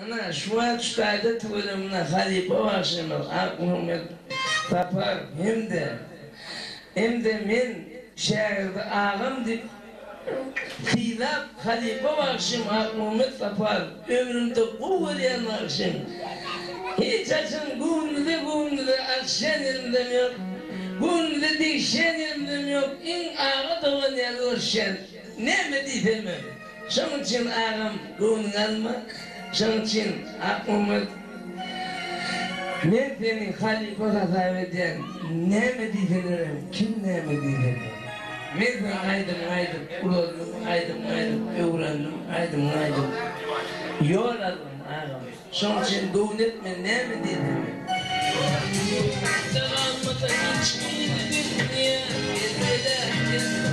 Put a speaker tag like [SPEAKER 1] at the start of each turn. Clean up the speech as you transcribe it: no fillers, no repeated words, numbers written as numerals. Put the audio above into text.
[SPEAKER 1] Ana şu an tutayda tüvölümüne halife başımız Ak Muhammed Tapar hem de men şehirde ağam dip Filap halife başım Ak Muhammed Tapar ömrümde kuvveliyen başım hiç açın gönlüde açşen elimden yok gönlüde değişen elimden yok en ağa doğan yer olşen ne mi diyeyim şunun için ağam gönlün alma şunun için Ak Muhammed men senin halife hata eden ne mi diyeyim kim ne mi diyeyim men aydım ulandım aydım öğrendim aydım yol aldım ağam şunun için doğun etme ne mi diyeyim Selamata hiç miydi dünya, bir